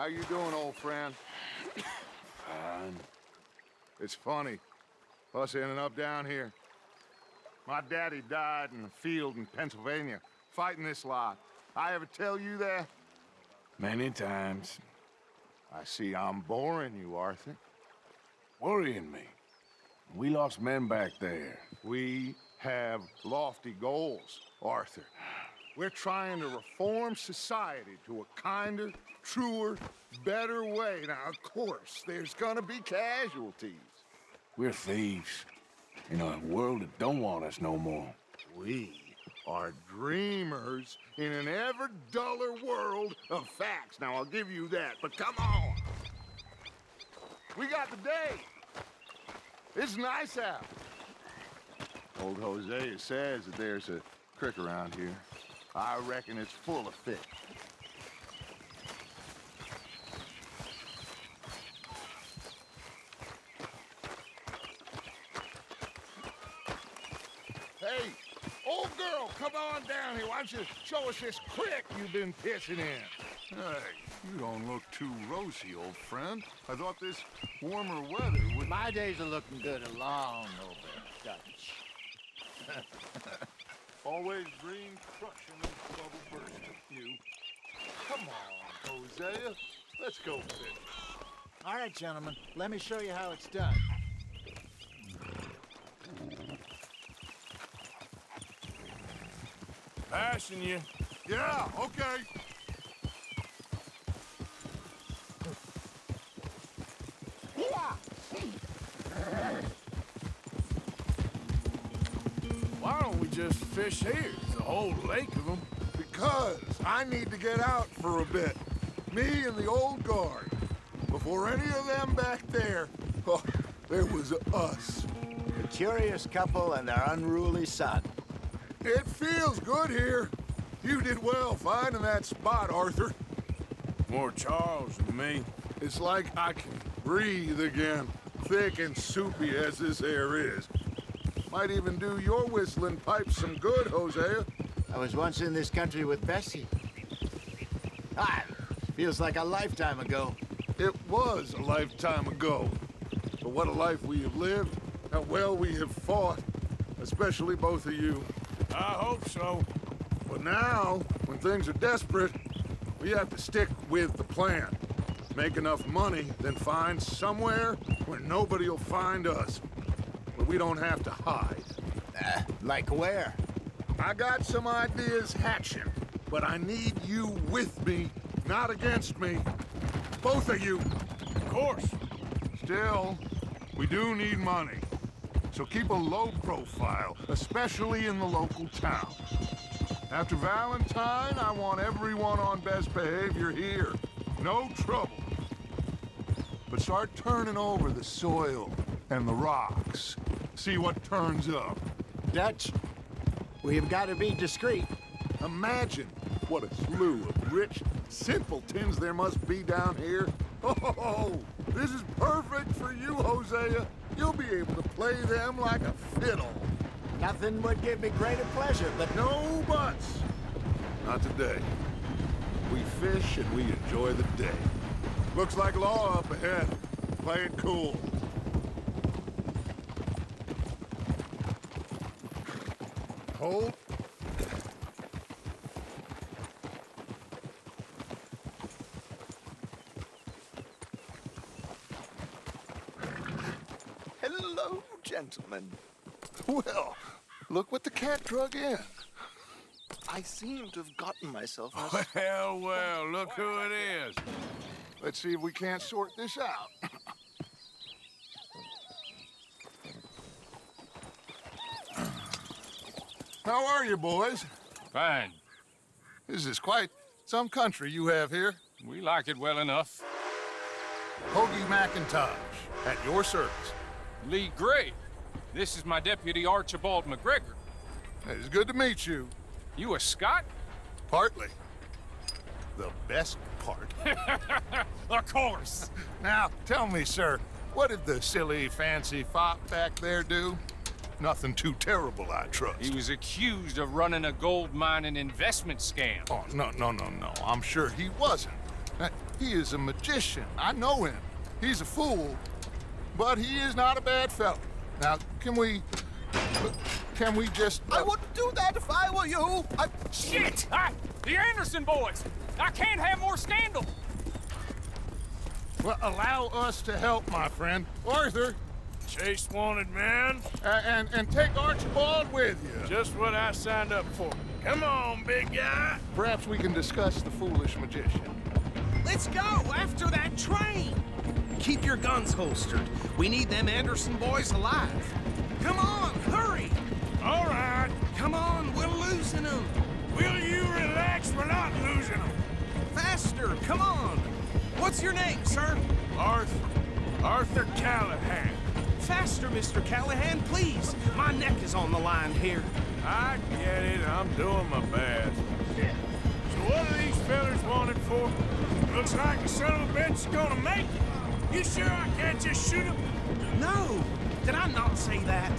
How you doing, old friend? Fine. It's funny, us ending up down here. My daddy died in the field in Pennsylvania, fighting this lot. I ever tell you that? Many times. I see I'm boring you, Arthur. Worrying me. We lost men back there. We have lofty goals, Arthur. We're trying to reform society to a kinder, truer, better way. Now, of course, there's gonna be casualties. We're thieves. In a world that don't want us no more. We are dreamers in an ever duller world of facts. Now, I'll give you that, but come on. We got the day. It's nice out. Old Hosea says that there's a creek around here. I reckon it's full of fish. Hey, old girl, come on down here. Why don't you show us this creek you've been pissing in? Hey, you don't look too rosy, old friend. I thought this warmer weather would... My days are looking good along over Dutch. Always green crushing and bubble bursting. You. Come on, Hosea. Let's go fish. All right, gentlemen, let me show you how it's done. Passing you. Yeah, okay. Why don't we just fish here? There's a whole lake of them. Because I need to get out for a bit. Me and the old guard. Before any of them back there, oh, there was us. The curious couple and their unruly son. It feels good here. You did well finding that spot, Arthur. More Charles than me. It's like I can breathe again, thick and soupy as this air is. Might even do your whistling pipes some good, Hosea. I was once in this country with Bessie. Feels like a lifetime ago. It was a lifetime ago. But what a life we have lived, how well we have fought, especially both of you. I hope so. But now, when things are desperate, we have to stick with the plan. Make enough money, then find somewhere where nobody will find us. Where we don't have to hide. Like where? I got some ideas hatching, but I need you with me, not against me. Both of you. Of course. Still, we do need money. So keep a low profile, especially in the local town. After Valentine, I want everyone on best behavior here. No trouble. But start turning over the soil and the rocks. See what turns up. Dutch, we've got to be discreet. Imagine what a slew of rich simpletons there must be down here. Oh, this is perfect for you, Hosea. You'll be able to play them like a fiddle. Nothing would give me greater pleasure, but No buts. Not today. We fish and we enjoy the day. Looks like law up ahead. Play it cool. Hold. Hello, gentlemen. Well, look what the cat drug in. I seem to have gotten myself a... Well, well, look who it is. Let's see if we can't sort this out. How are you, boys? Fine. This is quite some country you have here. We like it well enough. Hoagie McIntosh, at your service. Lee Gray. This is my deputy Archibald McGregor. It's good to meet you. You a Scot? Partly. The best part. Of course. Now, tell me, sir, what did the silly, fancy fop back there do? Nothing too terrible, I trust. He was accused of running a gold mining investment scam. Oh, no. I'm sure he wasn't. He is a magician. I know him. He's a fool, but he is not a bad fellow. Now, can we just... I wouldn't do that if I were you. Shit! The Anderson boys! I can't have more scandal! Well, allow us to help, my friend. Arthur, Chase wanted man. and take Archibald with you. Just what I signed up for. Come on, big guy. Perhaps we can discuss the foolish magician. Let's go after that train! Keep your guns holstered. We need them Anderson boys alive. Come on, hurry! All right. Come on, we're losing them. Will you relax? We're not losing them. Faster, come on. What's your name, sir? Arthur Callahan. Faster, Mr. Callahan, please. My neck is on the line here. I get it. I'm doing my best. So what are these fellas wanted for? Looks like the son of a bitch is gonna make it. You sure I can't just shoot him? No, did I not say that?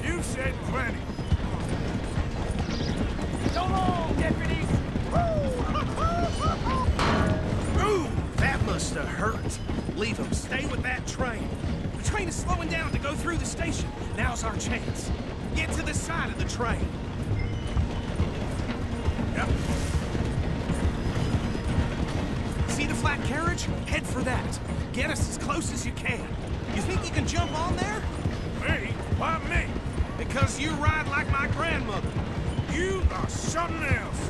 You said plenty. So long, deputies! Ooh, that must have hurt. Leave them. Stay with that train. The train is slowing down to go through the station. Now's our chance. Get to the side of the train. Yep. See the flat carriage? Head for that. Get us as close as you can. You think you can jump on there? Me? Why me? Because you ride like my grandmother. You are something else.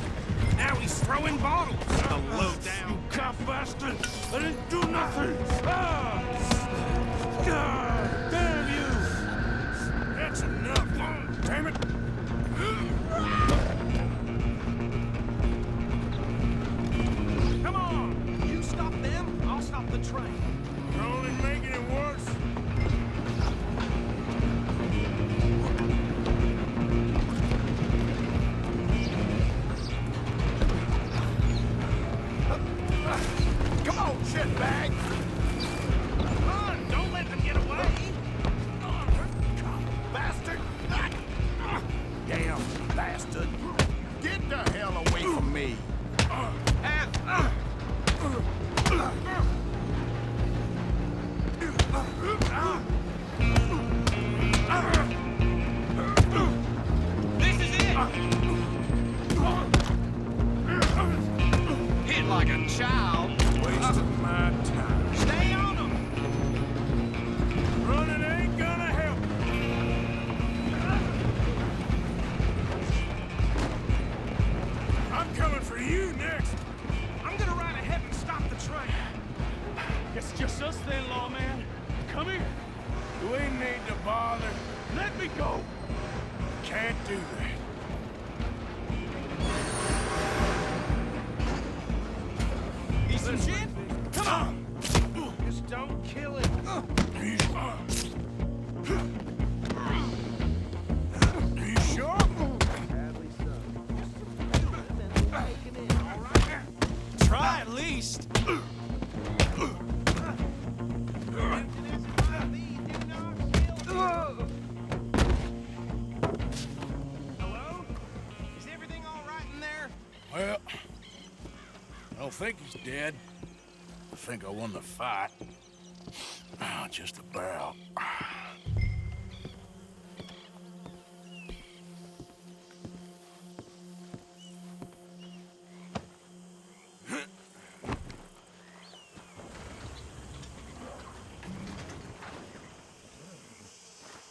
Now he's throwing bottles. The low down. You cop bastard! I didn't do nothing! Ah! God damn you! That's enough! Damn it! Come on! You stop them, I'll stop the train. You're only making it worse. Come on, shitbag! Come on, don't let them get away. Bastard! Damn bastard! Get the hell away from me! This is it! Hit like a child. Wasting my time. Stay on them! Running ain't gonna help. I'm coming for you next. I'm gonna ride ahead and stop the train. It's just us then, lawman. Come here. Do we need to bother? Let me go. Can't do that. Need some gin? Come on! Just don't kill it. You sure? Try at least. Hello? Is everything all right in there? Well, I don't think he's dead. I think I won the fight. Ah, just about.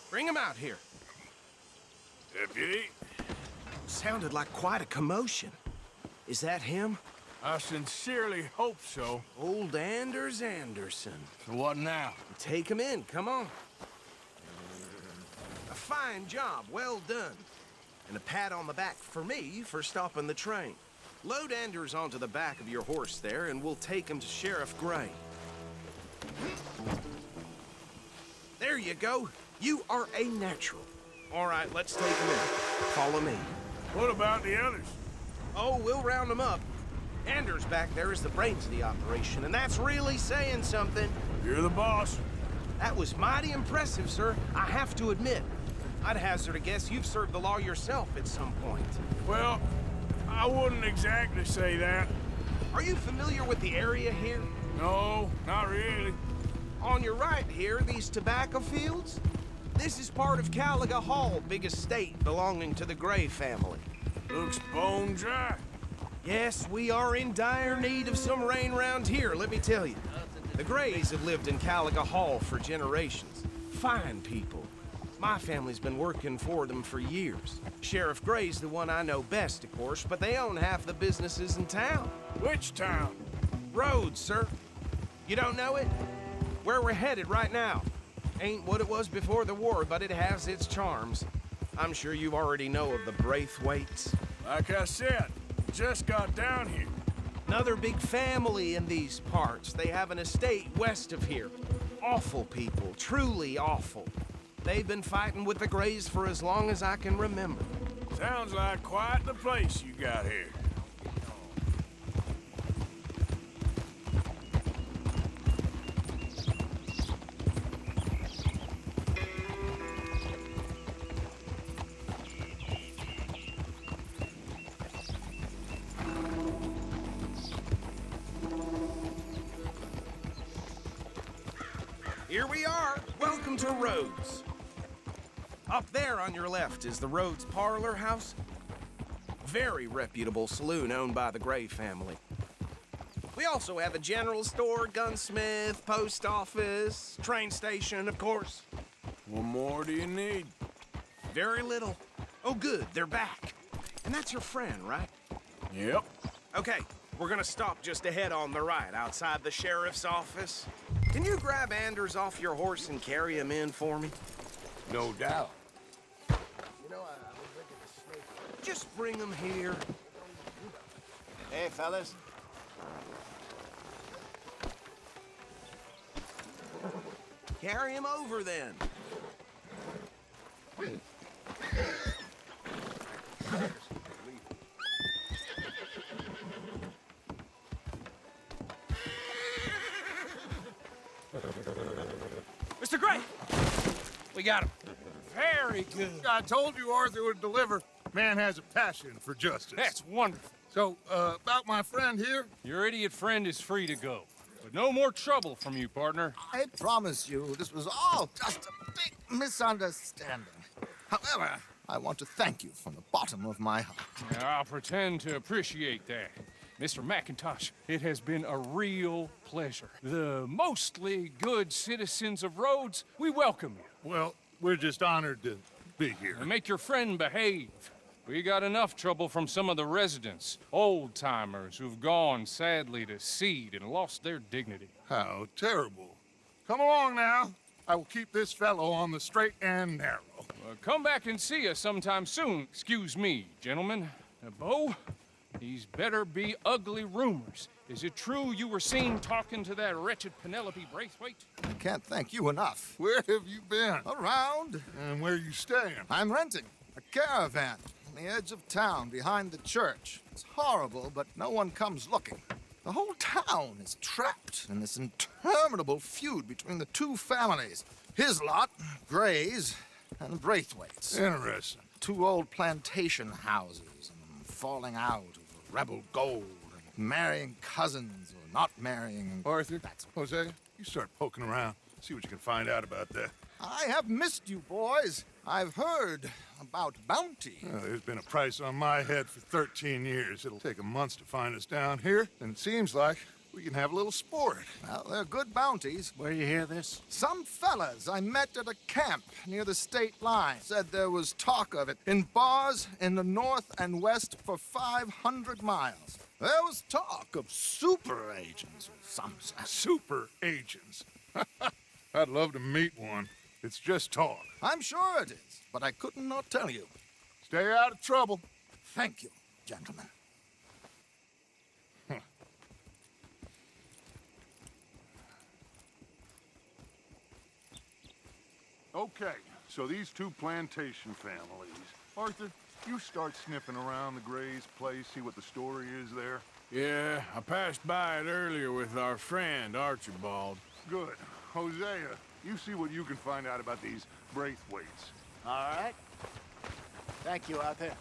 Bring him out here. Deputy, Sounded like quite a commotion. Is that him? I sincerely hope so. Old Anders Anderson. So what now? Take him in, come on. A fine job, well done. And a pat on the back for me for stopping the train. Load Anders onto the back of your horse there, and we'll take him to Sheriff Gray. There you go. You are a natural. All right, let's take him in. Follow me. What about the others? Oh, we'll round them up. Anders back there is the brains of the operation, and that's really saying something. You're the boss. That was mighty impressive, sir. I have to admit. I'd hazard a guess you've served the law yourself at some point. Well, I wouldn't exactly say that. Are you familiar with the area here? No, not really. On your right here, these tobacco fields? This is part of Caliga Hall, big estate belonging to the Gray family. Looks bone dry. Yes, we are in dire need of some rain round here, let me tell you. The Grays have lived in Caliga Hall for generations. Fine people. My family's been working for them for years. Sheriff Gray's the one I know best, of course, but they own half the businesses in town. Which town? Rhodes, sir. You don't know it? Where we're headed right now. Ain't what it was before the war, but it has its charms. I'm sure you already know of the Braithwaites. Like I said, just got down here. Another big family in these parts. They have an estate west of here. Awful people, truly awful. They've been fighting with the Grays for as long as I can remember. Sounds like quite the place you got here. Here we are. Welcome to Rhodes. Up there on your left is the Rhodes Parlor House. Very reputable saloon owned by the Gray family. We also have a general store, gunsmith, post office, train station, of course. What more do you need? Very little. Oh, good, they're back. And that's your friend, right? Yep. Okay, we're gonna stop just ahead on the right, outside the sheriff's office. Can you grab Anders off your horse and carry him in for me? No doubt. Just bring him here. Hey, fellas. Carry him over then. Mr. Gray! We got him. Very good. I told you Arthur would deliver. Man has a passion for justice. That's wonderful. So, about my friend here? Your idiot friend is free to go. But no more trouble from you, partner. I promise you, this was all just a big misunderstanding. However, I want to thank you from the bottom of my heart. Now, I'll pretend to appreciate that. Mr. McIntosh, it has been a real pleasure. The mostly good citizens of Rhodes, we welcome you. Well, we're just honored to be here. And make your friend behave. We got enough trouble from some of the residents, old-timers who've gone, sadly, to seed and lost their dignity. How terrible. Come along now. I will keep this fellow on the straight and narrow. Come back and see us sometime soon. Excuse me, gentlemen. Bo, these better be ugly rumors. Is it true you were seen talking to that wretched Penelope Braithwaite? I can't thank you enough. Where have you been? Around, And where you staying? I'm renting a caravan on the edge of town behind the church. It's horrible, but no one comes looking. The whole town is trapped in this interminable feud between the two families. His lot, Gray's, and Braithwaite's. Interesting. Two old plantation houses and falling out over rebel gold and marrying cousins or not marrying. Arthur, Hosea, you start poking around. See what you can find out about that. I have missed you, boys. I've heard about bounty. There's been a price on my head for 13 years. It'll take a month to find us down here, and it seems like we can have a little sport. Well, they're good bounties. Where you hear this? Some fellas I met at a camp near the state line said there was talk of it in bars in the north and west for 500 miles. There was talk of super agents of some sort. Super agents. I'd love to meet one. It's just talk. I'm sure it is, but I couldn't not tell you. Stay out of trouble. Thank you, gentlemen. Okay, so these two plantation families. Arthur, you start sniffing around the Gray's place, see what the story is there. Yeah, I passed by it earlier with our friend, Archibald. Good. Hosea, you see what you can find out about these Braithwaites. All right. Thank you, Arthur.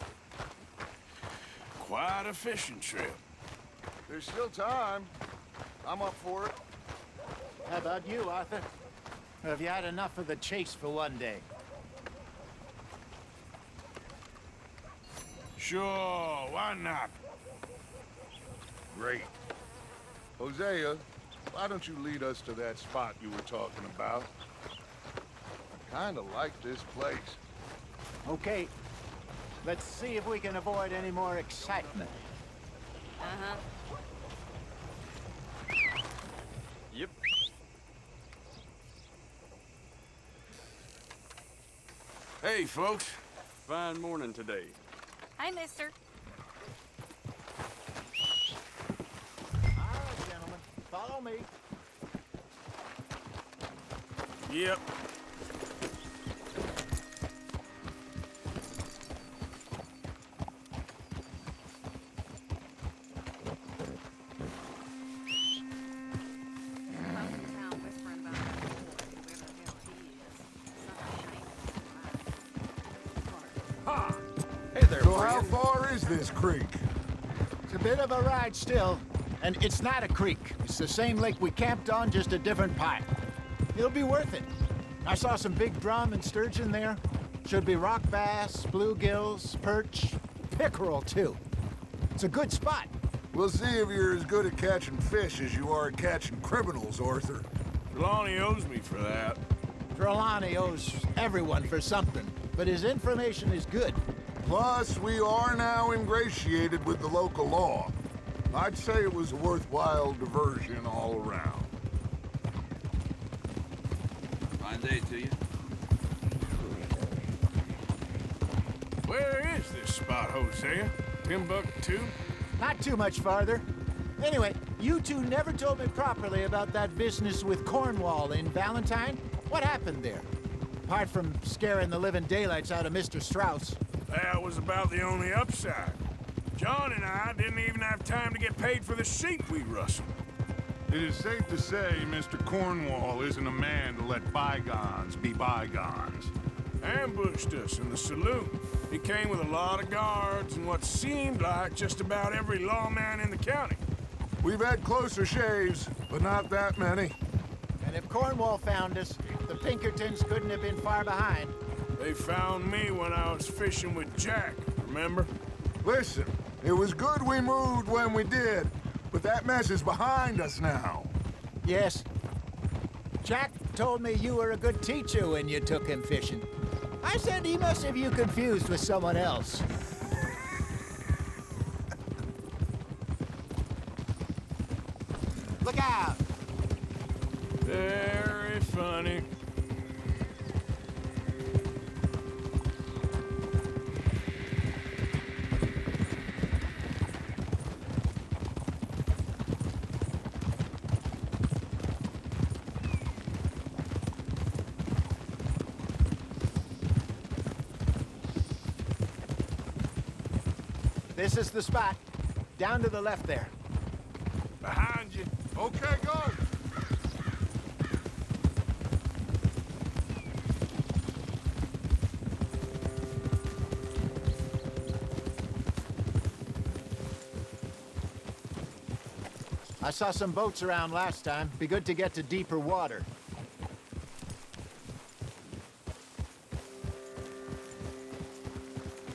Quite a fishing trip. There's still time. I'm up for it. How about you, Arthur? Or have you had enough of the chase for one day? Sure, why not? Great. Hosea, why don't you lead us to that spot you were talking about? I kinda like this place. Okay. Let's see if we can avoid any more excitement. Uh-huh. Yep. Hey, folks. Fine morning today. Hi, mister. All right, gentlemen. Follow me. Yep. Hey there, So how friend. far is this creek? It's a bit of a ride still. And it's not a creek. It's the same lake we camped on, just a different part. It'll be worth it. I saw some big drum and sturgeon there. Should be rock bass, bluegills, perch, pickerel too. It's a good spot. We'll see if you're as good at catching fish as you are at catching criminals, Arthur. Trelawney owes me for that. Trelawney owes everyone for something, but his information is good. Plus, we are now ingratiated with the local law. I'd say it was a worthwhile diversion all around. Fine day to you. Where is this spot, Hosea? Timbuktu? Not too much farther. Anyway, you two never told me properly about that business with Cornwall in Valentine. What happened there? Apart from scaring the living daylights out of Mr. Strauss. That was about the only upside. John and I didn't even have time to get paid for the sheep we rustled. It is safe to say Mr. Cornwall isn't a man to let bygones be bygones. Ambushed us in the saloon. He came with a lot of guards and what seemed like just about every lawman in the county. We've had closer shaves, but not that many. And if Cornwall found us, the Pinkertons couldn't have been far behind. They found me when I was fishing with Jack, remember? Listen, it was good we moved when we did, but that mess is behind us now. Yes. Jack told me you were a good teacher when you took him fishing. I said he must have you confused with someone else. Look out! Very funny. This is the spot. Down to the left there. Behind you. Okay, go! I saw some boats around last time. Be good to get to deeper water.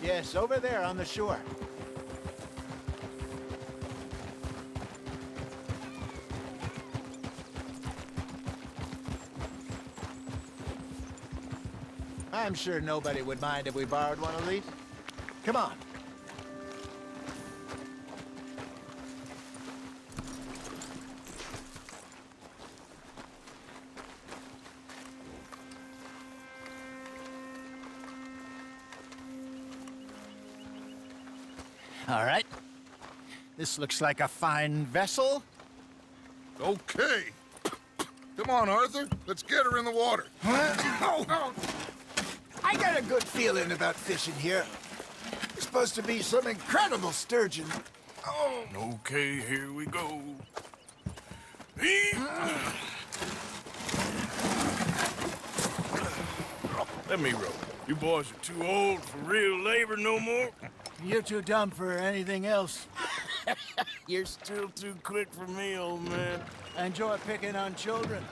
Yes, over there on the shore. I'm sure nobody would mind if we borrowed one of these. Come on. All right. This looks like a fine vessel. Okay. Come on, Arthur. Let's get her in the water. Oh. I got a good feeling about fishing here. There's supposed to be some incredible sturgeon. Oh. Okay, here we go. Let me row. You boys are too old for real labor no more. You're too dumb for anything else. You're still too quick for me, old man. I enjoy picking on children.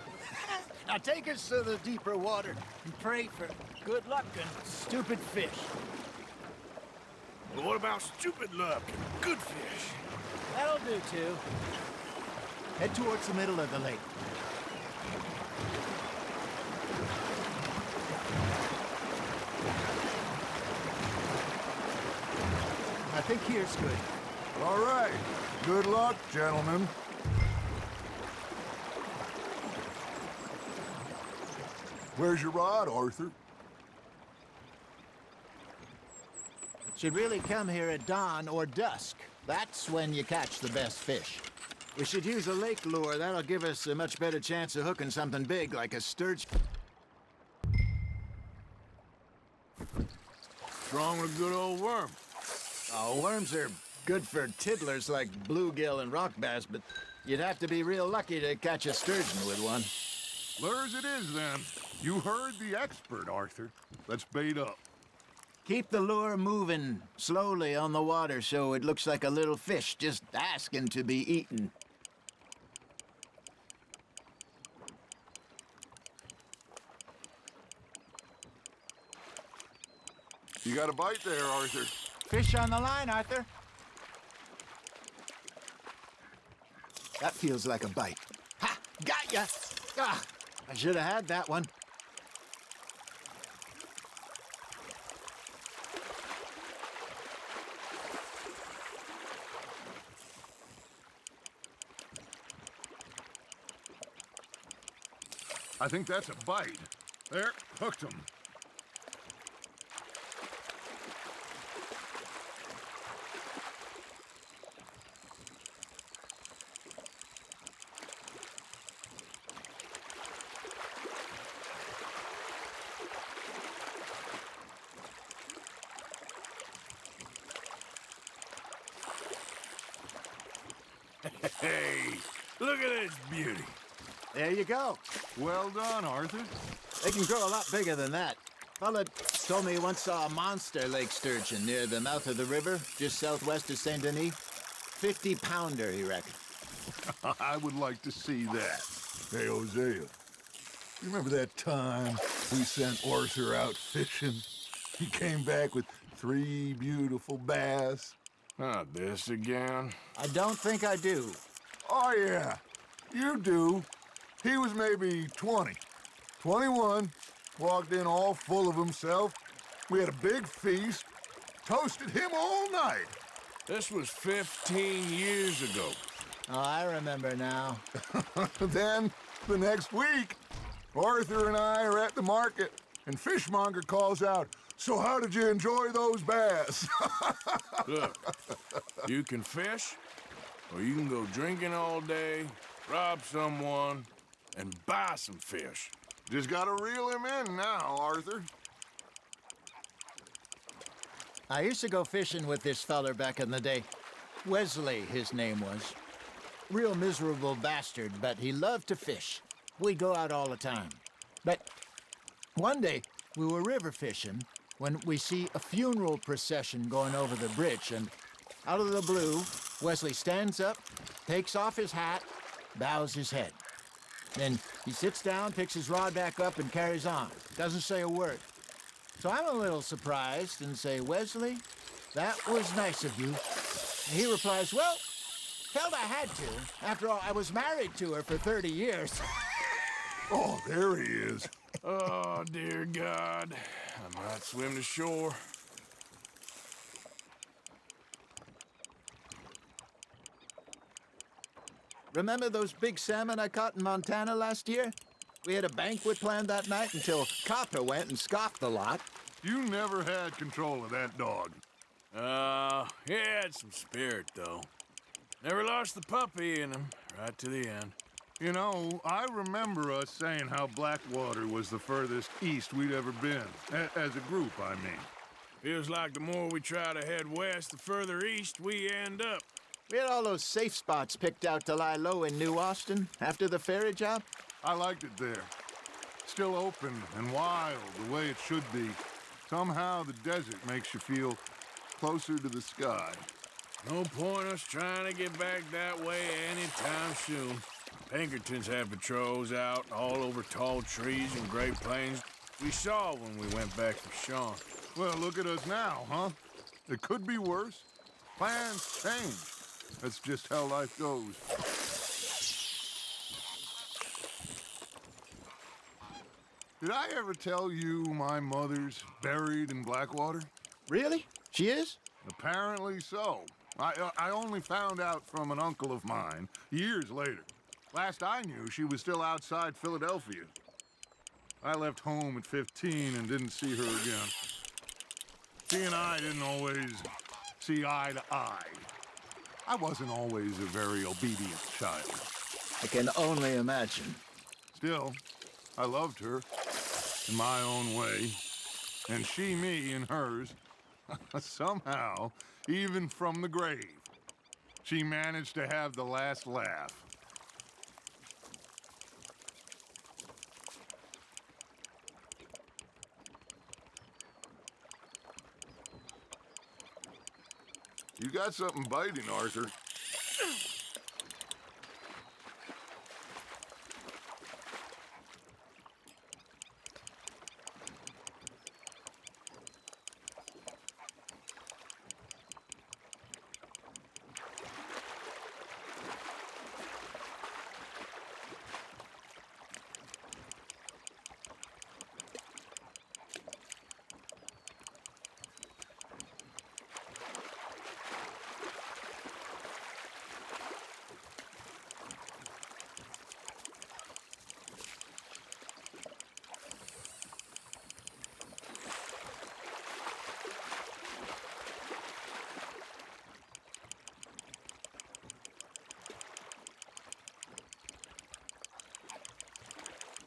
Now take us to the deeper water and pray for good luck and stupid fish. But what about stupid luck and good fish? That'll do, too. Head towards the middle of the lake. I think here's good. All right. Good luck, gentlemen. Where's your rod, Arthur? Should really come here at dawn or dusk. That's when you catch the best fish. We should use a lake lure. That'll give us a much better chance of hooking something big like a sturgeon. What's wrong with a good old worm? Oh, worms are good for tiddlers like bluegill and rock bass, but you'd have to be real lucky to catch a sturgeon with one. Lures it is, then. You heard the expert, Arthur. Let's bait up. Keep the lure moving slowly on the water so it looks like a little fish just asking to be eaten. You got a bite there, Arthur. Fish on the line, Arthur. That feels like a bite. Ha! Got ya! Ah, I should have had that one. I think that's a bite. There, hooked him. Hey, look at this beauty. There you go. Well done, Arthur. They can grow a lot bigger than that. Fella told me he once saw a monster lake sturgeon near the mouth of the river, just southwest of Saint Denis. 50-pounder, he reckoned. I would like to see that. Hey, Hosea, you remember that time we sent Arthur out fishing? He came back with 3 beautiful bass. Not this again. I don't think I do. Oh, yeah, you do. He was maybe 20, 21, walked in all full of himself. We had a big feast, toasted him all night. This was 15 years ago. Oh, I remember now. Then, the next week, Arthur and I are at the market, and Fishmonger calls out, "So how did you enjoy those bass?" Look, you can fish, or you can go drinking all day, rob someone, and buy some fish. Just gotta reel him in now, Arthur. I used to go fishing with this feller back in the day. Wesley, his name was. Real miserable bastard, but he loved to fish. We'd go out all the time. But one day, we were river fishing when we see a funeral procession going over the bridge, and out of the blue, Wesley stands up, takes off his hat, bows his head. Then he sits down, picks his rod back up, and carries on. Doesn't say a word. So I'm a little surprised and say, "Wesley, that was nice of you." And he replies, "Well, felt I had to. After all, I was married to her for 30 years. Oh, there he is. Oh, dear God. I might swim to shore. Remember those big salmon I caught in Montana last year? We had a banquet planned that night until Copper went and scoffed the lot. You never had control of that dog. He had some spirit, though. Never lost the puppy in him, right to the end. You know, I remember us saying how Blackwater was the furthest east we'd ever been. As a group, I mean. Feels like the more we try to head west, the further east we end up. We had all those safe spots picked out to lie low in New Austin after the ferry job. I liked it there. Still open and wild, the way it should be. Somehow the desert makes you feel closer to the sky. No point us trying to get back that way anytime soon. Pinkertons had patrols out all over tall trees and Great Plains. We saw when we went back to Sean. Well, look at us now, huh? It could be worse. Plans change. That's just how life goes. Did I ever tell you my mother's buried in Blackwater? Really? She is? Apparently so. I only found out from an uncle of mine years later. Last I knew, she was still outside Philadelphia. I left home at 15 and didn't see her again. She and I didn't always see eye to eye. I wasn't always a very obedient child. I can only imagine. Still, I loved her in my own way, and she me in hers. Somehow, even from the grave, she managed to have the last laugh. You got something biting, Arthur.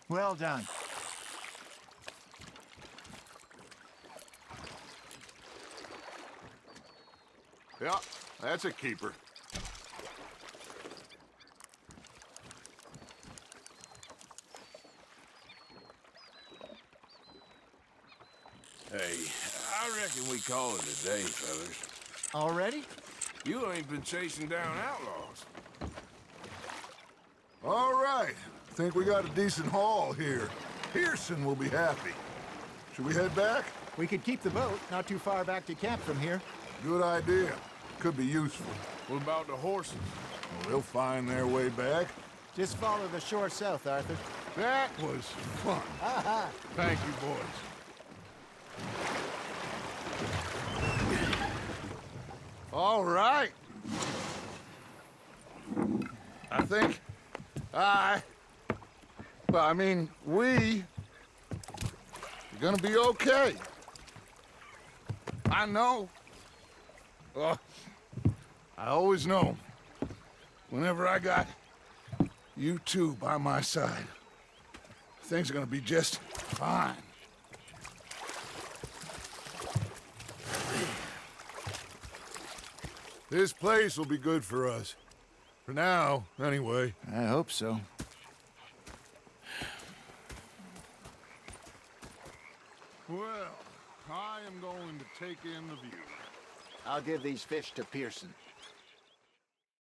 Well done. Yeah, that's a keeper. Hey, I reckon we call it a day, fellas. Already? You ain't been chasing down outlaws. All right. Think we got a decent haul here. Pearson will be happy. Should we head back? We could keep the boat not too far back to camp from here. Good idea. Could be useful. What about the horses? Well, they'll find their way back. Just follow the shore south, Arthur. That was fun. Thank you, boys. All right. I think we are gonna be okay. I know. I always know. Whenever I got you two by my side, things are gonna be just fine. This place will be good for us. For now, anyway. I hope so. Well, I am going to take in the view. I'll give these fish to Pearson.